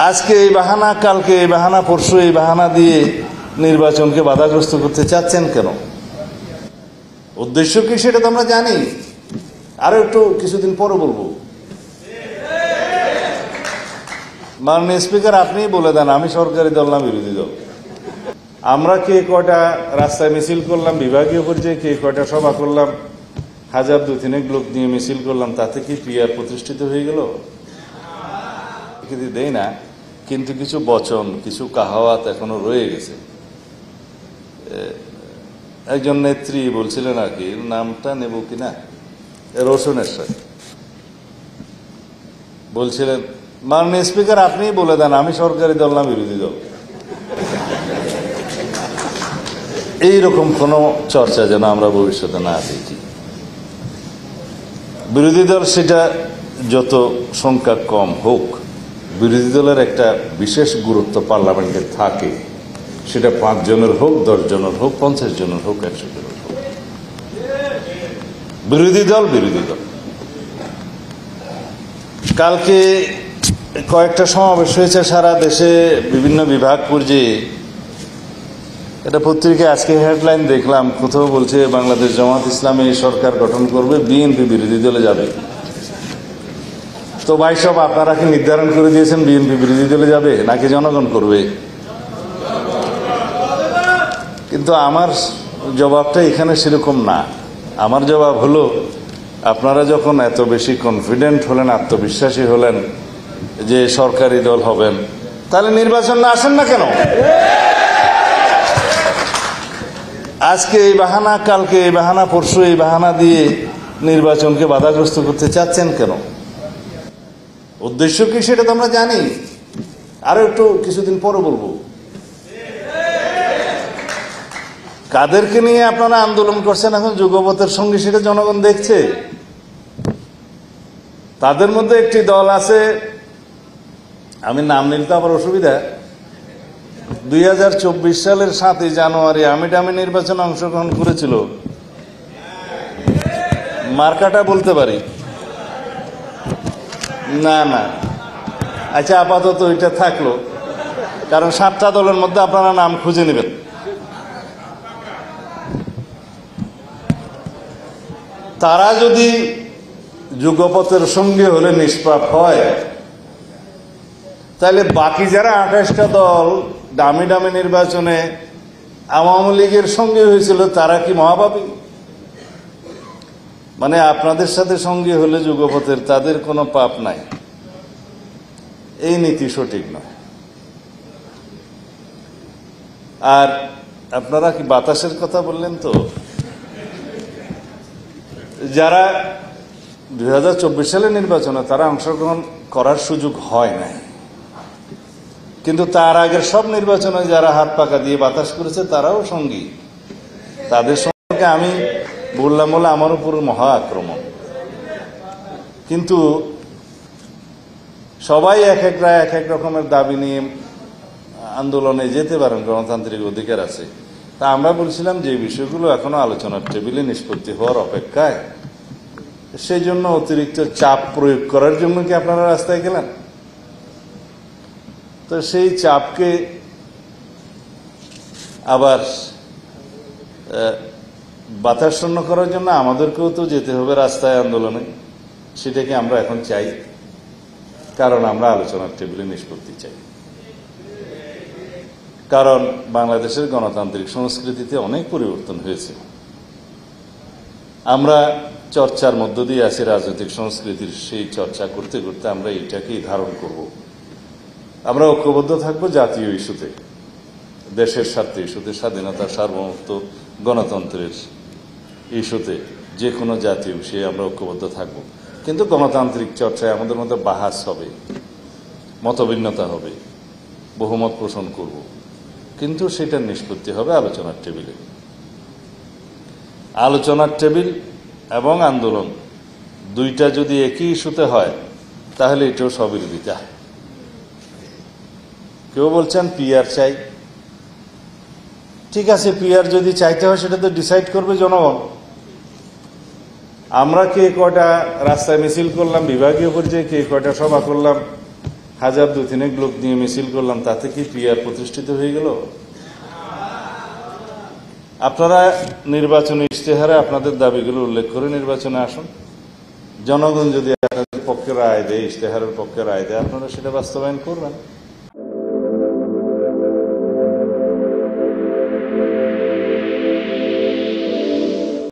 আজকে এই বাহানা, কালকে এই বাহানা, পরশু এই বাহানা দিয়ে নির্বাচনকে বাধাগ্রস্ত করতে চাচ্ছেন কেন? উদ্দেশ্য কি সেটা তো আমরা জানি, আরো একটু কিছুদিন পরে বলবো। মাননীয় স্পিকার, আপনি বলে দেন আমি সরকারি দল না বিরোধী দল। আমরা কে কয়টা রাস্তায় মিছিল করলাম, বিভাগীয় পর্যায়ে কে কয়টা সভা করলাম, 1000-2-3 লোক নিয়ে মিছিল করলাম, তাতে কি পিআর প্রতিষ্ঠিত হয়ে গেল? দেই না, কিন্তু কিছু বচন, কিছু কাহাওয়াত এখনো রয়ে গেছে। একজন নেত্রী বলছিলেন আর কি, নামটা নেব কিনা, রোশনের সাথে বলছিলেন, মাননীয় স্পিকার আপনি বলে দেন আমি সরকারি দল না বিরোধী দল। এইরকম কোন চর্চা যেন আমরা ভবিষ্যতে না দেখি। বিরোধী দল সেটা যত সংখ্যা কম হোক, বিরোধী দলের একটা বিশেষ গুরুত্ব পার্লামেন্টে থাকে, সেটা 5 জনের হোক, 10 জনের হোক, 50 জনের হোক, 100 জনের হোক, বিরোধী দল বিরোধী দল। কালকে কয়েকটা সমাবেশ হয়েছে সারা দেশে, বিভিন্ন বিভাগ পর্যায়ে। এটা পত্রিকায় আজকে হেডলাইন দেখলাম, কোথাও বলছে বাংলাদেশ জামাত ইসলামী সরকার গঠন করবে, বিএনপি বিরোধী দলে যাবে। তো ভাই সব আপনারা কি নির্ধারণ করে দিয়েছেন বিএনপি বিরোধী দলে যাবে নাকি জনগণ করবে? কিন্তু আমার জবাবটা এখানে সেরকম না। আমার জবাব হলো, আপনারা যখন এত বেশি কনফিডেন্ট হলেন, আত্মবিশ্বাসী হলেন যে সরকারি দল হবেন, তাহলে নির্বাচন না আসেন না কেন? আজকে এই বাহানা, কালকে এই বাহানা, পরশু এই বাহানা দিয়ে নির্বাচনকে বাধাগ্রস্ত করতে চাচ্ছেন কেন? উদ্দেশ্য কি সেটা তো আমরা জানি, আরো একটু কিছুদিন পরে বলবো। কাদেরকে নিয়ে আপনারা আন্দোলন করছেন এখন যুগপথের সঙ্গে, সেটা জনগণ দেখছে। তাদের মধ্যে একটি দল আছে, আমি নাম নিতে আবার অসুবিধা, 2024 সালের 7ই জানুয়ারি আমিডামি নির্বাচনে অংশগ্রহণ করেছিল। মার্কাটা বলতে পারি না? না, আচ্ছা, আপাতত এটা থাকলো, কারণ 7টা দলের মধ্যে আপনারা নাম খুঁজে নেবেন। তারা যদি যুগপথের সঙ্গে হলে নিষ্পাপ হয়, তাহলে বাকি যারা 28টা দল দামি দামি নির্বাচনে আওয়ামী লীগের সঙ্গে হয়েছিল, তারা কি মহাপাপী? মানে আপনাদের সাথে সঙ্গে হলে যুগপথের, তাদের কোনো পাপ নাই, এই নীতি সঠিক নয়। আর আপনারা কি বাতাসের কথা বললেন, তো যারা 2024 সালের নির্বাচনে তারা অংশগ্রহণ করার সুযোগ হয় নাই, কিন্তু তার আগের সব নির্বাচনে যারা হাত পাকা দিয়ে বাতাস করেছে তারাও সঙ্গী। তাদের সঙ্গে আমি বললাম বলে আমার উপর মহা আক্রমণ। কিন্তু সবাই এক এক রকমের দাবি নিয়ে আন্দোলনে যেতে পারেন, গণতান্ত্রিক অধিকার আছে। তা আমরা বলছিলাম যে বিষয়গুলো এখনো আলোচনার টেবিলে নিষ্পত্তি হওয়ার অপেক্ষায়, সেই জন্য অতিরিক্ত চাপ প্রয়োগ করার জন্য কি আপনারা রাস্তায় গেলেন? তো সেই চাপকে আবার বাতাসন্ন করার জন্য আমাদেরকেও তো যেতে হবে রাস্তায় আন্দোলনে। সেটাকে আমরা এখন চাই, কারণ আমরা আলোচনার টেবিলে নিষ্পত্তি চাই। কারণ বাংলাদেশের গণতান্ত্রিক সংস্কৃতিতে অনেক পরিবর্তন হয়েছে। আমরা চর্চার মধ্য দিয়ে আছি রাজনৈতিক সংস্কৃতির, সেই চর্চা করতে করতে আমরা এটাকেই ধারণ করব। আমরা ঐক্যবদ্ধ থাকবো জাতীয় ইস্যুতে, দেশের স্বার্থে ইস্যুতে, স্বাধীনতা, সার্বভৌমত্ব, গণতন্ত্রের ইস্যুতে, যে কোনো জাতীয় বিষয়ে আমরা ঐক্যবদ্ধ থাকব। কিন্তু গণতান্ত্রিক চর্চায় আমাদের মধ্যে বাহাস হবে, মতভিন্নতা হবে, বহুমত পোষণ করব, কিন্তু সেটার নিষ্পত্তি হবে আলোচনার টেবিলে। আলোচনার টেবিল এবং আন্দোলন দুইটা যদি একই ইস্যুতে হয়, তাহলে এটাও স্ববিরোধিতা। কেউ বলছেন পিআর চাই, ঠিক আছে, পিআর যদি চাইতে হয় সেটা তো ডিসাইড করবে জনগণ। আমরা কে কয়টা রাস্তায় মিছিল করলাম, বিভাগীয় পর্যায়ে কে কয়টা সভা করলাম, হাজার 2-3 লোক নিয়ে মিছিল করলাম, তাতে কি পিআর প্রতিষ্ঠিত হয়ে গেল? আপনারা নির্বাচনী ইশতেহারে আপনাদের দাবিগুলো উল্লেখ করে নির্বাচনে আসুন। জনগণ যদি আপনাদের পক্ষে রায় দেয়, ইশতেহারের পক্ষে রায় দেয়, আপনারা সেটা বাস্তবায়ন করবেন।